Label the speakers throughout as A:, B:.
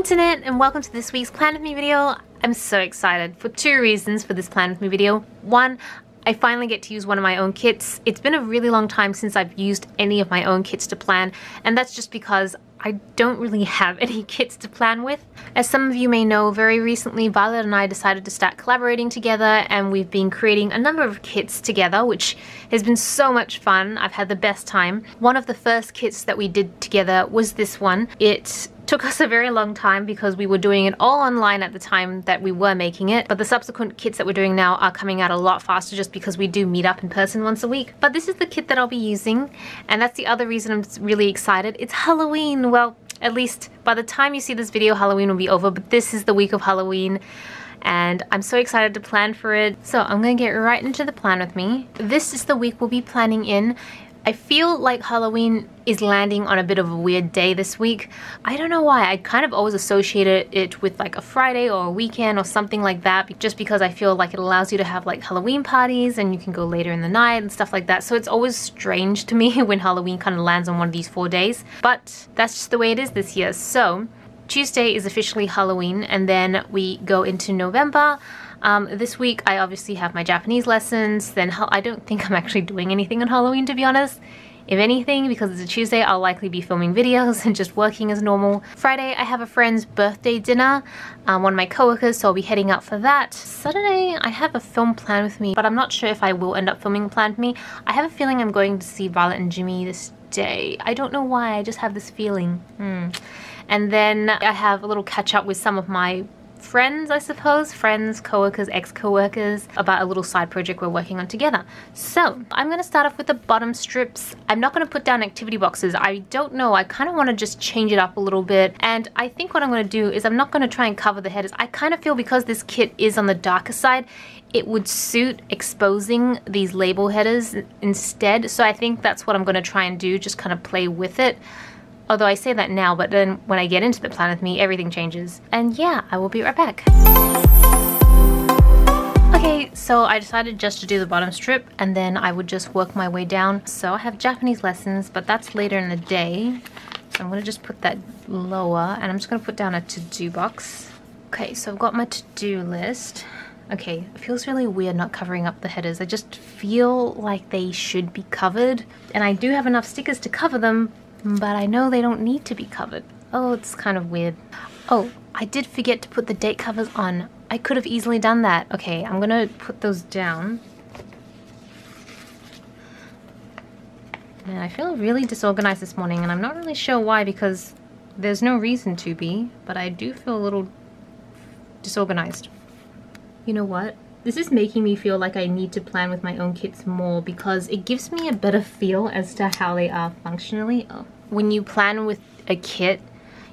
A: internet, and welcome to this week's Plan With Me video. I'm so excited for two reasons for this Plan With Me video. One, I finally get to use one of my own kits. It's been a really long time since I've used any of my own kits to plan, and that's just because I don't really have any kits to plan with. As some of you may know, very recently Violet and I decided to start collaborating together, and we've been creating a number of kits together, which has been so much fun. I've had the best time. One of the first kits that we did together was this one. It took us a very long time because we were doing it all online at the time that we were making it, but the subsequent kits that we're doing now are coming out a lot faster just because we do meet up in person once a week. But this is the kit that I'll be using, and that's the other reason I'm really excited. It's Halloween. Well, at least by the time you see this video, Halloween will be over, but this is the week of Halloween, and I'm so excited to plan for it. So I'm gonna get right into the plan with me. This is the week we'll be planning in. I feel like Halloween is landing on a bit of a weird day this week. I don't know why. I kind of always associated it with like a Friday or a weekend or something like that, just because I feel like it allows you to have like Halloween parties and you can go later in the night and stuff like that. So it's always strange to me when Halloween kind of lands on one of these 4 days, but that's just the way it is this year. So Tuesday is officially Halloween, and then we go into November. This week I obviously have my Japanese lessons. Then I don't think I'm actually doing anything on Halloween, to be honest. If anything, because it's a Tuesday, I'll likely be filming videos and just working as normal. Friday I have a friend's birthday dinner, one of my coworkers, so I'll be heading out for that. Saturday I have a film plan with me, but I'm not sure if I will end up filming Plan With Me. I have a feeling I'm going to see Violet and Jimmy this day. I don't know why, I just have this feeling. And then I have a little catch up with some of my friends, I suppose. Friends, co-workers, ex-co-workers, about a little side project we're working on together. So I'm going to start off with the bottom strips. I'm not going to put down activity boxes. I don't know, I kind of want to just change it up a little bit, and I think what I'm going to do is I'm not going to try and cover the headers. I kind of feel because this kit is on the darker side, it would suit exposing these label headers instead. So I think that's what I'm going to try and do, just kind of play with it. Although I say that now, but then when I get into the Plan With Me, everything changes. And yeah, I will be right back. Okay, so I decided just to do the bottom strip, and then I would just work my way down. So I have Japanese lessons, but that's later in the day. So I'm gonna just put that lower, and I'm just gonna put down a to-do box. Okay, so I've got my to-do list. Okay, it feels really weird not covering up the headers. I just feel like they should be covered, and I do have enough stickers to cover them, but I know they don't need to be covered. Oh, it's kind of weird. Oh, I did forget to put the date covers on. I could have easily done that. Okay, I'm gonna put those down. Man, I feel really disorganized this morning, and I'm not really sure why, because there's no reason to be, but I do feel a little disorganized. You know what? This is making me feel like I need to plan with my own kits more, because it gives me a better feel as to how they are functionally. When you plan with a kit,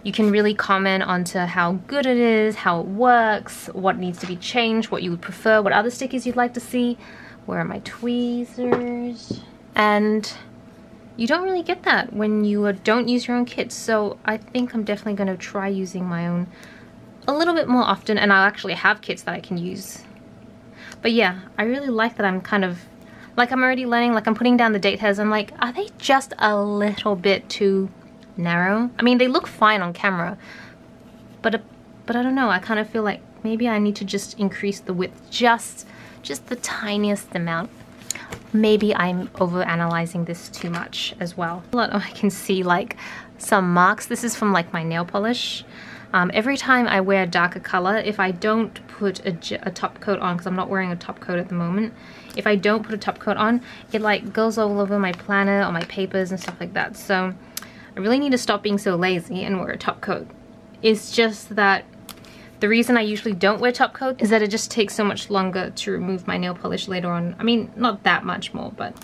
A: you can really comment onto how good it is, how it works, what needs to be changed, what you would prefer, what other stickers you'd like to see. Where are my tweezers? And you don't really get that when you don't use your own kits. So I think I'm definitely going to try using my own a little bit more often, and I'll actually have kits that I can use. But yeah, I really like that I'm kind of, like I'm already learning, like I'm putting down the date headers. I'm like, are they just a little bit too narrow? I mean, they look fine on camera, but I don't know, I kind of feel like maybe I need to just increase the width just the tiniest amount. Maybe I'm overanalyzing this too much as well. I can see like some marks. This is from like my nail polish. Every time I wear a darker color, if I don't put a top coat on, because I'm not wearing a top coat at the moment, if I don't put a top coat on, it like goes all over my planner or my papers and stuff like that. So I really need to stop being so lazy and wear a top coat. It's just that the reason I usually don't wear top coat is that it just takes so much longer to remove my nail polish later on. I mean, not that much more, but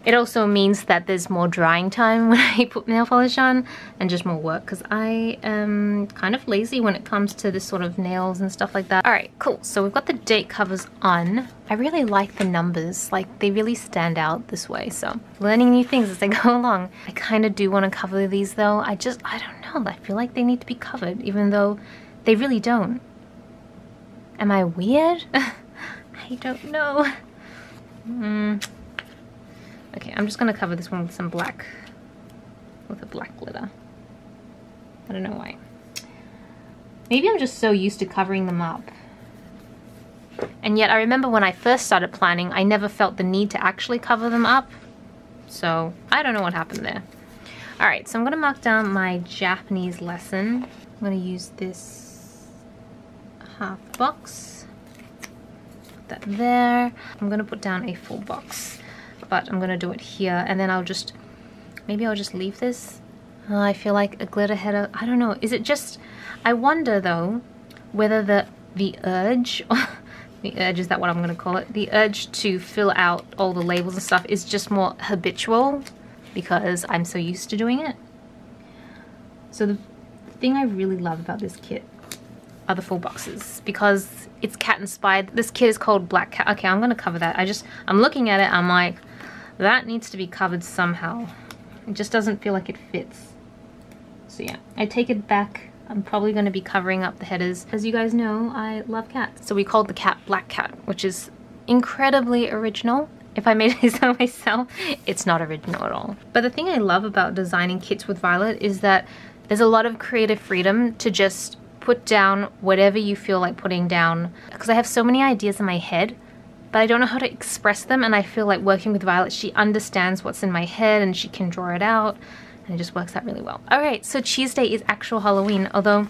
A: it also means that there's more drying time when I put nail polish on, and just more work, because I am kind of lazy when it comes to this sort of nails and stuff like that. Alright, cool. So we've got the date covers on. I really like the numbers. Like, they really stand out this way. So, learning new things as I go along. I kind of do want to cover these though. I don't know. I feel like they need to be covered, even though they really don't. Am I weird? I don't know. Okay, I'm just gonna cover this one with some black, with a black glitter. I don't know why. Maybe I'm just so used to covering them up. And yet I remember when I first started planning, I never felt the need to actually cover them up. So I don't know what happened there. Alright, so I'm going to mark down my Japanese lesson. I'm going to use this half box. Put that there. I'm going to put down a full box. But I'm going to do it here. And then I'll just, maybe I'll just leave this. I feel like a glitter header. I don't know. Is it just, I wonder though, whether the urge, the urge, is that what I'm going to call it? The urge to fill out all the labels and stuff is just more habitual because I'm so used to doing it. So the thing I really love about this kit are the full boxes because it's cat inspired. This kit is called Black Cat. Okay, I'm going to cover that. I'm looking at it, I'm like, that needs to be covered somehow. It just doesn't feel like it fits. So yeah, I take it back. I'm probably going to be covering up the headers. As you guys know, I love cats. So we called the cat Black Cat, which is incredibly original. If I made it so myself, it's not original at all. But the thing I love about designing kits with Violet is that there's a lot of creative freedom to just put down whatever you feel like putting down. Because I have so many ideas in my head, but I don't know how to express them, and I feel like working with Violet, she understands what's in my head and she can draw it out. And it just works out really well. Alright, so Tuesday is actual Halloween, although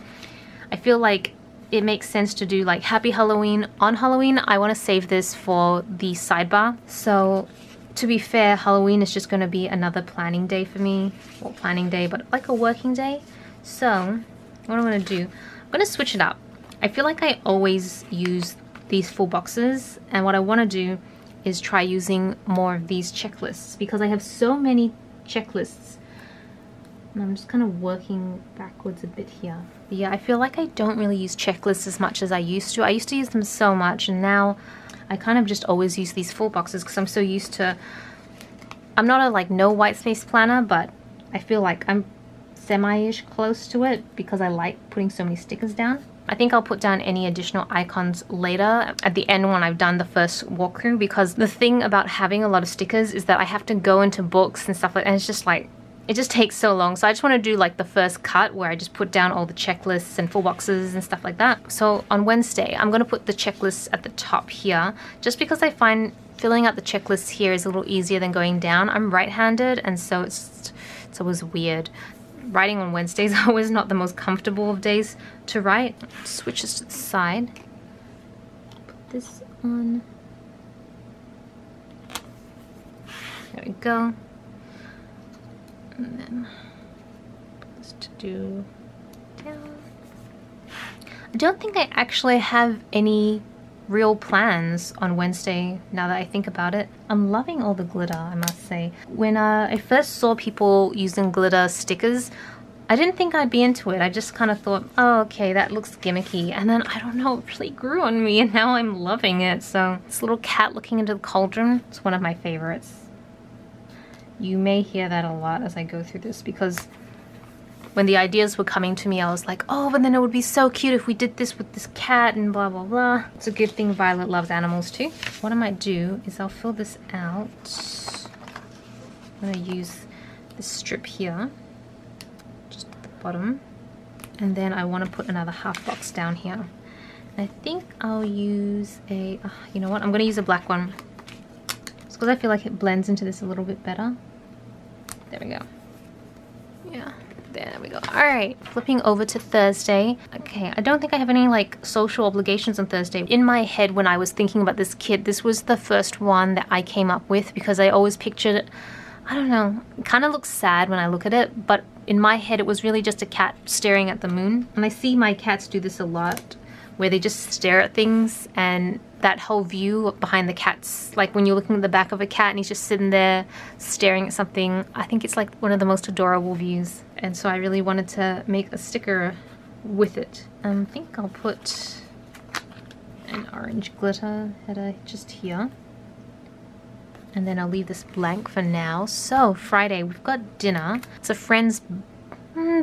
A: I feel like it makes sense to do like Happy Halloween on Halloween. I want to save this for the sidebar. So to be fair, Halloween is just going to be another planning day for me. Well, planning day, but like a working day. So what I'm going to do, I'm going to switch it up. I feel like I always use these full boxes, and what I want to do is try using more of these checklists because I have so many checklists. And I'm just kind of working backwards a bit here. But yeah, I feel like I don't really use checklists as much as I used to. I used to use them so much, and now I kind of just always use these full boxes because I'm so used to... I'm not a like no white space planner, but I feel like I'm semi-ish close to it because I like putting so many stickers down. I think I'll put down any additional icons later at the end when I've done the first walkthrough, because the thing about having a lot of stickers is that I have to go into books and stuff like that, and it's just like, it just takes so long. So I just want to do like the first cut where I just put down all the checklists and full boxes and stuff like that. So on Wednesday, I'm going to put the checklists at the top here, just because I find filling out the checklists here is a little easier than going down. I'm right-handed, and so it's always weird. Writing on Wednesdays is always not the most comfortable of days to write. Switch this to the side. Put this on. There we go. And then put this to do down. I don't think I actually have any real plans on Wednesday now that I think about it. I'm loving all the glitter, I must say. When I first saw people using glitter stickers, I didn't think I'd be into it. I just kind of thought, oh, okay, that looks gimmicky. And then, I don't know, it really grew on me, and now I'm loving it. So this little cat looking into the cauldron, it's one of my favorites. You may hear that a lot as I go through this, because when the ideas were coming to me, I was like, oh, but then it would be so cute if we did this with this cat and blah, blah, blah. It's a good thing Violet loves animals too. What I might do is I'll fill this out. I'm going to use this strip here, just at the bottom. And then I want to put another half box down here. And I think I'll use a, you know what, I'm going to use a black one. Just because I feel like it blends into this a little bit better. There we go. Yeah. There we go. Alright, flipping over to Thursday. Okay, I don't think I have any like social obligations on Thursday. In my head when I was thinking about this kit, this was the first one that I came up with because I always pictured it, I don't know, it kind of looks sad when I look at it, but in my head it was really just a cat staring at the moon. And I see my cats do this a lot, where they just stare at things, and that whole view behind the cat's, like when you're looking at the back of a cat and he's just sitting there staring at something, I think it's like one of the most adorable views. And so I really wanted to make a sticker with it. I think I'll put an orange glitter header just here. And then I'll leave this blank for now. So Friday, we've got dinner. It's a friend's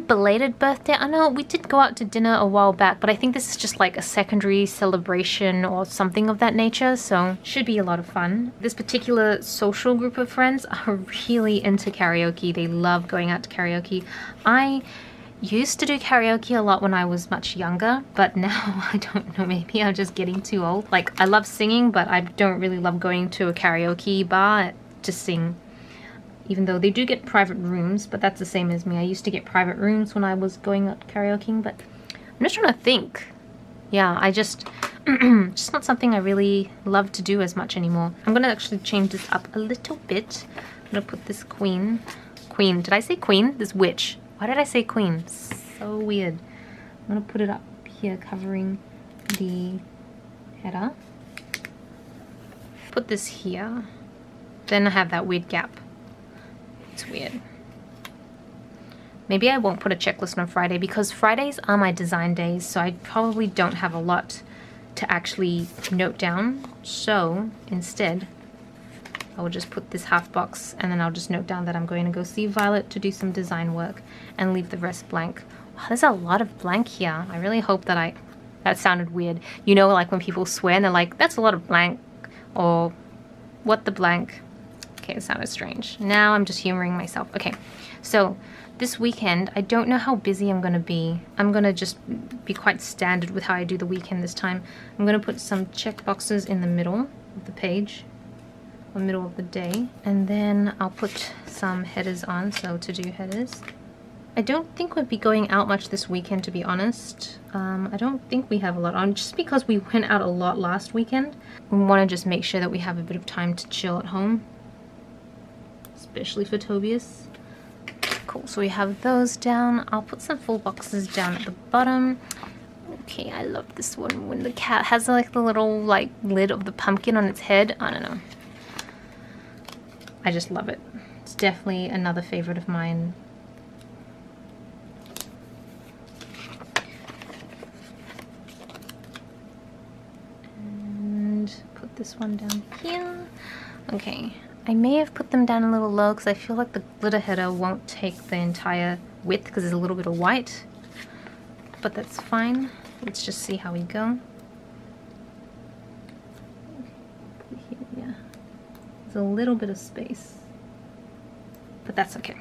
A: belated birthday. I know we did go out to dinner a while back, but I think this is just like a secondary celebration or something of that nature, so should be a lot of fun. This particular social group of friends are really into karaoke. They love going out to karaoke. I used to do karaoke a lot when I was much younger, but now I don't know, maybe I'm just getting too old. Like, I love singing, but I don't really love going to a karaoke bar to sing. Even though they do get private rooms, but that's the same as me. I used to get private rooms when I was going out karaokeing, but I'm just trying to think. Yeah, I just, just not something I really love to do as much anymore. I'm gonna actually change this up a little bit. I'm gonna put this queen, did I say queen? This witch. Why did I say queen? So weird. I'm gonna put it up here covering the header. Put this here. Then I have that weird gap. It's weird. Maybe I won't put a checklist on Friday because Fridays are my design days, so I probably don't have a lot to actually note down. So instead, I will just put this half box and then I'll just note down that I'm going to go see Violet to do some design work and leave the rest blank. Wow, there's a lot of blank here. I really hope that that sounded weird. You know, like when people swear and they're like, that's a lot of blank, or what the blank. Okay, it sounded strange. Now I'm just humoring myself. Okay, so this weekend, I don't know how busy I'm gonna be. I'm gonna just be quite standard with how I do the weekend this time. I'm gonna put some check boxes in the middle of the page, or middle of the day, and then I'll put some headers on, so to do headers. I don't think we'll be going out much this weekend, to be honest. I don't think we have a lot on, just because we went out a lot last weekend. We wanna just make sure that we have a bit of time to chill at home. Especially for Tobias. Cool, so we have those down. I'll put some full boxes down at the bottom. Okay, I love this one when the cat has like the little like lid of the pumpkin on its head. I don't know. I just love it. It's definitely another favorite of mine. And put this one down here. Okay. I may have put them down a little low because I feel like the glitter header won't take the entire width because there's a little bit of white. But that's fine. Let's just see how we go. Yeah. There's a little bit of space. But that's okay.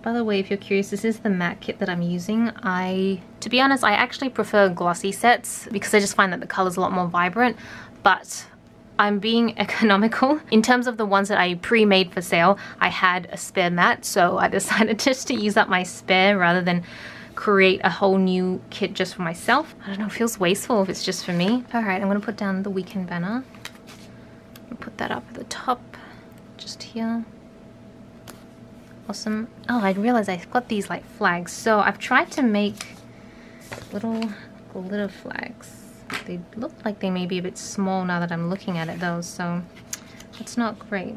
A: By the way, if you're curious, this is the matte kit that I'm using. To be honest, I actually prefer glossy sets because I just find that the color's a lot more vibrant, but I'm being economical. In terms of the ones that I pre-made for sale, I had a spare matte, so I decided just to use up my spare rather than create a whole new kit just for myself. I don't know, it feels wasteful if it's just for me. All right, I'm gonna put down the weekend banner. I'll put that up at the top, just here. Awesome. Oh, I realized I've got these like flags. So I've tried to make little glitter flags. They look like they may be a bit small now that I'm looking at it though, so that's not great.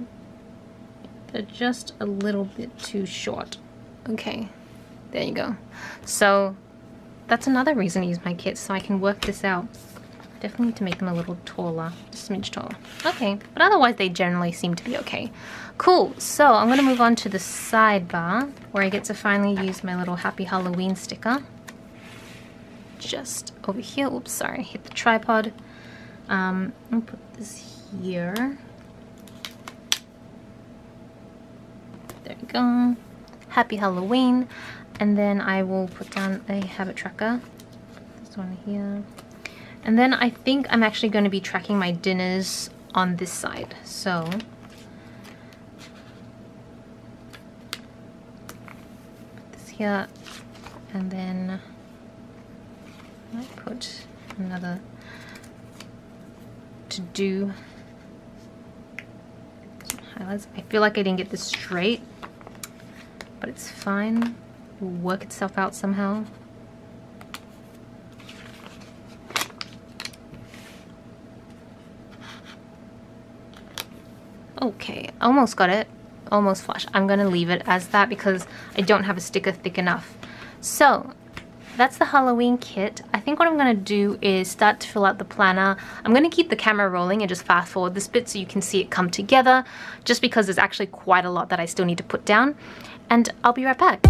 A: They're just a little bit too short. Okay, there you go. So that's another reason to use my kit, so I can work this out. Definitely need to make them a little taller, just a smidge taller. Okay, but otherwise they generally seem to be okay. Cool, so I'm gonna move on to the sidebar where I get to finally use my little Happy Halloween sticker. Just over here, oops, sorry, hit the tripod. I'll put this here. There we go. Happy Halloween. And then I will put down a habit tracker. This one here. And then I think I'm actually going to be tracking my dinners on this side. So put this here, and then I put another to do highlights. I feel like I didn't get this straight, but it's fine. It will work itself out somehow. Okay, almost got it. Almost flush. I'm gonna leave it as that because I don't have a sticker thick enough. So that's the Halloween kit. I think what I'm gonna do is start to fill out the planner. I'm gonna keep the camera rolling and just fast forward this bit so you can see it come together, just because there's actually quite a lot that I still need to put down. And I'll be right back.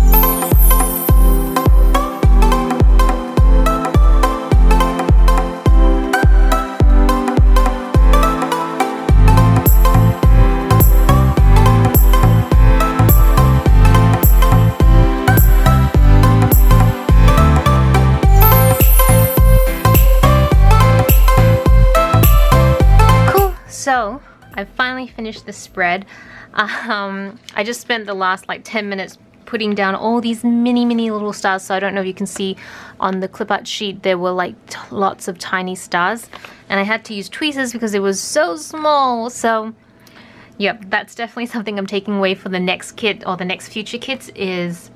A: So I finally finished the spread. I just spent the last like 10 minutes putting down all these mini little stars. So I don't know if you can see on the clip art sheet there were like lots of tiny stars, and I had to use tweezers because it was so small. So yep, that's definitely something I'm taking away for the next kit or the next future kits, is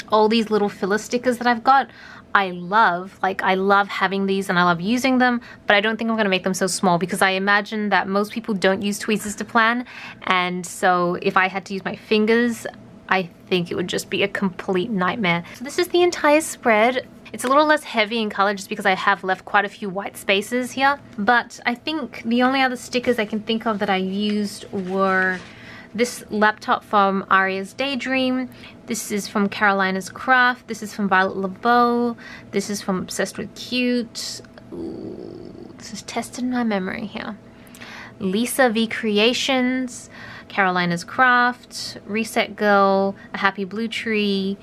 A: all these little filler stickers that I've got. I love having these and I love using them, but I don't think I'm gonna make them so small because I imagine that most people don't use tweezers to plan, and so if I had to use my fingers, I think it would just be a complete nightmare. So this is the entire spread. It's a little less heavy in color just because I have left quite a few white spaces here, but I think the only other stickers I can think of that I used were this laptop from Aria's Daydream. This is from Carolina's Craft. This is from Violet LeBeau. This is from Obsessed with Cute. Ooh, this is tested in my memory here. Lisa V Creations, Carolina's Craft, Reset Girl, A Happy Blue Tree,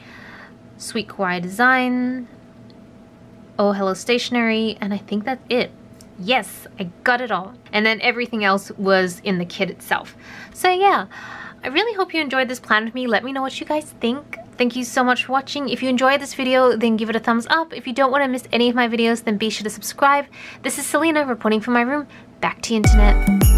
A: Sweet Kawaii Design, Oh Hello Stationery, and I think that's it. Yes, I got it all. And then everything else was in the kit itself. So yeah, I really hope you enjoyed this plan with me. Let me know what you guys think. Thank you so much for watching. If you enjoyed this video, then give it a thumbs up. If you don't want to miss any of my videos, then be sure to subscribe. This is Celina reporting from my room. Back to the internet.